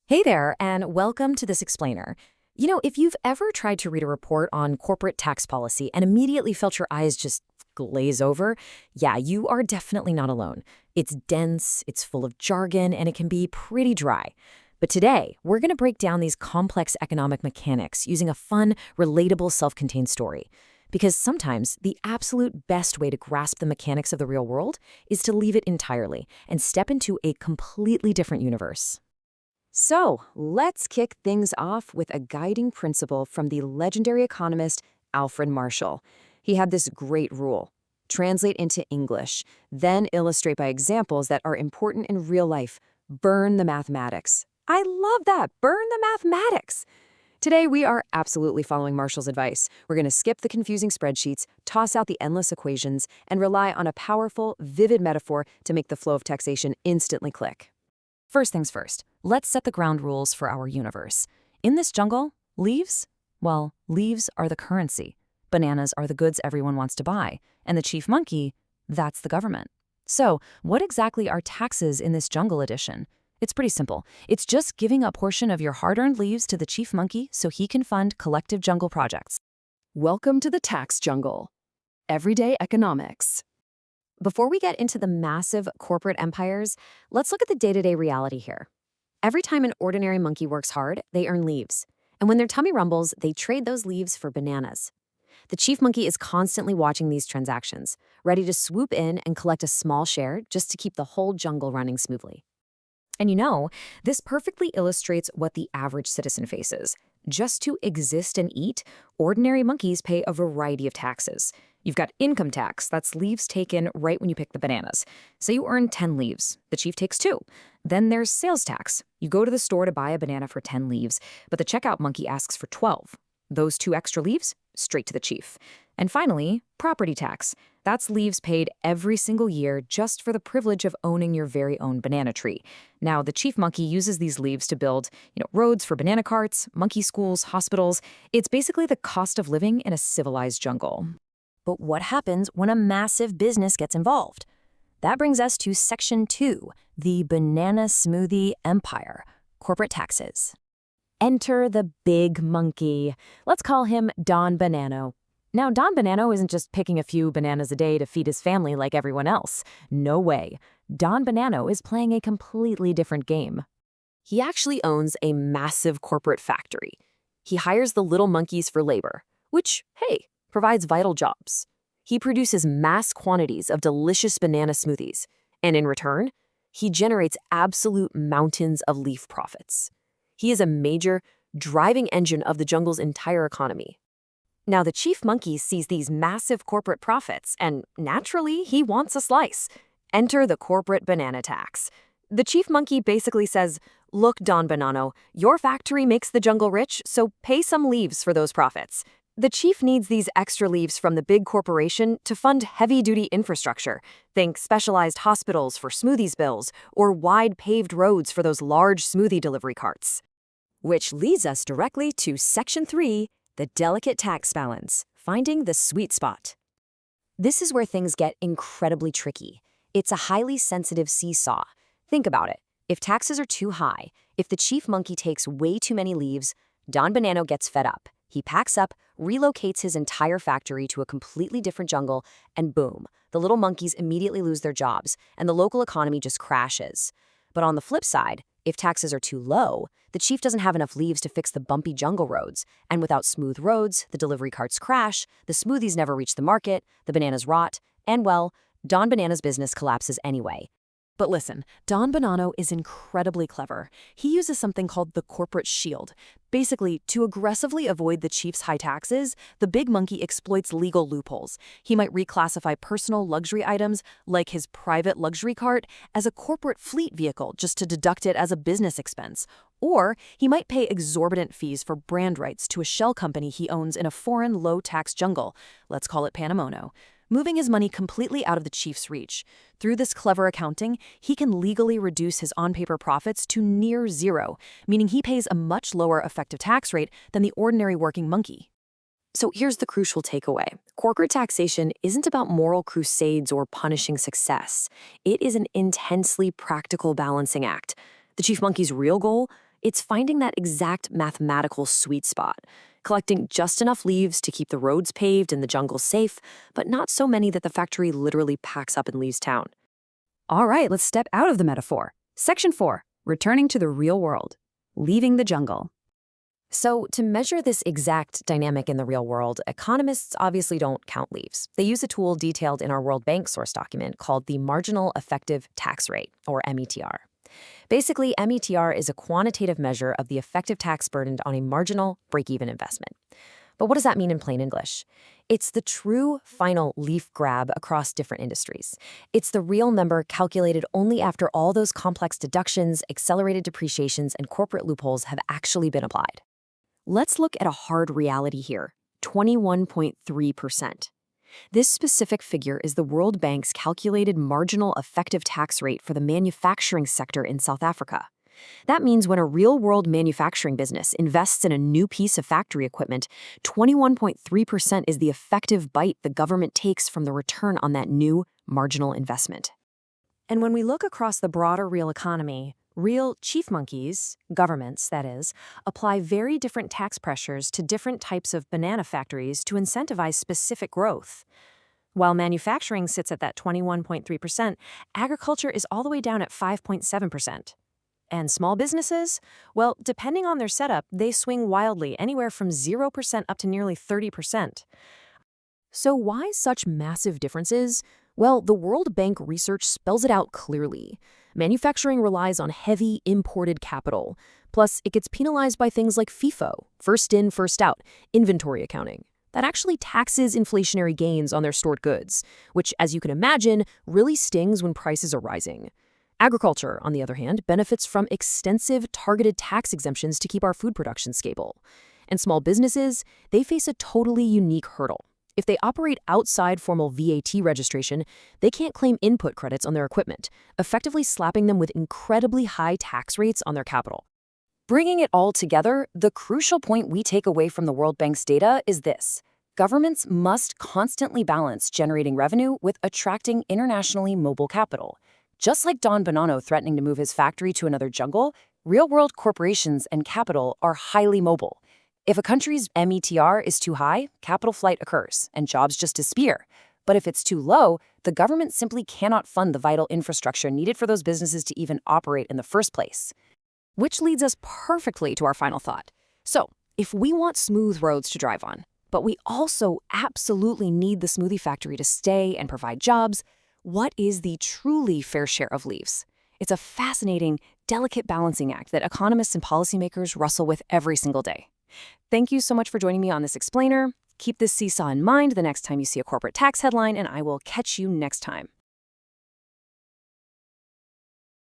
Hey there, and welcome to this explainer. If you've ever tried to read a report on corporate tax policy and immediately felt your eyes just glaze over, yeah, you are definitely not alone. It's dense, it's full of jargon, and it can be pretty dry. But today, we're going to break down these complex economic mechanics using a fun, relatable, self-contained story. Because sometimes the absolute best way to grasp the mechanics of the real world is to leave it entirely and step into a completely different universe. So, let's kick things off with a guiding principle from the legendary economist Alfred Marshall. He had this great rule: translate into English, then illustrate by examples that are important in real life. Burn the mathematics. I love that. Burn the mathematics. Today, we are absolutely following Marshall's advice. We're going to skip the confusing spreadsheets, toss out the endless equations, and rely on a powerful, vivid metaphor to make the flow of taxation instantly click. First things first, let's set the ground rules for our universe. In this jungle, leaves? Well, leaves are the currency. Bananas are the goods everyone wants to buy. And the chief monkey, that's the government. So, what exactly are taxes in this jungle edition? It's pretty simple. It's just giving a portion of your hard-earned leaves to the chief monkey so he can fund collective jungle projects. Welcome to the tax jungle. Everyday economics. Before we get into the massive corporate empires, let's look at the day-to-day reality here. Every time an ordinary monkey works hard, they earn leaves. And when their tummy rumbles, they trade those leaves for bananas. The chief monkey is constantly watching these transactions, ready to swoop in and collect a small share just to keep the whole jungle running smoothly. And this perfectly illustrates what the average citizen faces. Just to exist and eat, ordinary monkeys pay a variety of taxes. You've got income tax, that's leaves taken right when you pick the bananas. Say you earn 10 leaves, the chief takes 2. Then there's sales tax. You go to the store to buy a banana for 10 leaves, but the checkout monkey asks for 12. Those 2 extra leaves, straight to the chief. And finally, property tax. That's leaves paid every single year just for the privilege of owning your very own banana tree. Now, the chief monkey uses these leaves to build, roads for banana carts, monkey schools, hospitals. It's basically the cost of living in a civilized jungle. But what happens when a massive business gets involved? That brings us to Section 2, the banana smoothie empire, corporate taxes. Enter the big monkey. Let's call him Don Banano. Now, Don Banano isn't just picking a few bananas a day to feed his family like everyone else. No way. Don Banano is playing a completely different game. He actually owns a massive corporate factory. He hires the little monkeys for labor, which, hey, provides vital jobs. He produces mass quantities of delicious banana smoothies, and in return, he generates absolute mountains of leaf profits. He is a major driving engine of the jungle's entire economy. Now, the chief monkey sees these massive corporate profits, and naturally, he wants a slice. Enter the corporate banana tax. The chief monkey basically says, "Look, Don Banano, your factory makes the jungle rich, so pay some leaves for those profits." The chief needs these extra leaves from the big corporation to fund heavy-duty infrastructure. Think specialized hospitals for smoothies bills, or wide paved roads for those large smoothie delivery carts. Which leads us directly to Section 3, the delicate tax balance, finding the sweet spot. This is where things get incredibly tricky. It's a highly sensitive seesaw. Think about it. If taxes are too high, if the chief monkey takes way too many leaves, Don Banano gets fed up. He packs up, relocates his entire factory to a completely different jungle, and boom, the little monkeys immediately lose their jobs, and the local economy just crashes. But on the flip side, if taxes are too low, the chief doesn't have enough leaves to fix the bumpy jungle roads, and without smooth roads, the delivery carts crash, the smoothies never reach the market, the bananas rot, and well, Don Banana's business collapses anyway. But listen, Don Banano is incredibly clever. He uses something called the corporate shield. Basically, to aggressively avoid the chief's high taxes, the big monkey exploits legal loopholes. He might reclassify personal luxury items, like his private luxury cart, as a corporate fleet vehicle just to deduct it as a business expense. Or he might pay exorbitant fees for brand rights to a shell company he owns in a foreign low-tax jungle. Let's call it Panamono, moving his money completely out of the chief's reach. Through this clever accounting, he can legally reduce his on-paper profits to near zero, meaning he pays a much lower effective tax rate than the ordinary working monkey. So here's the crucial takeaway. Corporate taxation isn't about moral crusades or punishing success. It is an intensely practical balancing act. The chief monkey's real goal It's finding that exact mathematical sweet spot, collecting just enough leaves to keep the roads paved and the jungle safe, but not so many that the factory literally packs up and leaves town. All right, let's step out of the metaphor. Section 4, returning to the real world, leaving the jungle. So, to measure this exact dynamic in the real world, economists obviously don't count leaves. They use a tool detailed in our World Bank source document called the Marginal Effective Tax Rate, or METR. Basically, METR is a quantitative measure of the effective tax burdened on a marginal break-even investment. But what does that mean in plain English? It's the true final leaf grab across different industries. It's the real number calculated only after all those complex deductions, accelerated depreciations, and corporate loopholes have actually been applied. Let's look at a hard reality here, 21.3%. This specific figure is the World Bank's calculated marginal effective tax rate for the manufacturing sector in South Africa. That means when a real-world manufacturing business invests in a new piece of factory equipment, 21.3% is the effective bite the government takes from the return on that new marginal investment. And when we look across the broader real economy, real chief monkeys, governments that is, apply very different tax pressures to different types of banana factories to incentivize specific growth. While manufacturing sits at that 21.3%, agriculture is all the way down at 5.7%. And small businesses? Well, depending on their setup, they swing wildly, anywhere from 0% up to nearly 30%. So why such massive differences? Well, the World Bank research spells it out clearly. Manufacturing relies on heavy imported capital. Plus, it gets penalized by things like FIFO, first in, first out, inventory accounting. That actually taxes inflationary gains on their stored goods, which, as you can imagine, really stings when prices are rising. Agriculture, on the other hand, benefits from extensive targeted tax exemptions to keep our food production stable. And small businesses, they face a totally unique hurdle. If they operate outside formal VAT registration, they can't claim input credits on their equipment, effectively slapping them with incredibly high tax rates on their capital. Bringing it all together, the crucial point we take away from the World Bank's data is this. Governments must constantly balance generating revenue with attracting internationally mobile capital. Just like Don Bonanno threatening to move his factory to another jungle, real-world corporations and capital are highly mobile. If a country's METR is too high, capital flight occurs, and jobs just disappear. But if it's too low, the government simply cannot fund the vital infrastructure needed for those businesses to even operate in the first place. Which leads us perfectly to our final thought. So, if we want smooth roads to drive on, but we also absolutely need the smoothie factory to stay and provide jobs, what is the truly fair share of leaves? It's a fascinating, delicate balancing act that economists and policymakers wrestle with every single day. Thank you so much for joining me on this explainer. Keep this seesaw in mind the next time you see a corporate tax headline, and I will catch you next time.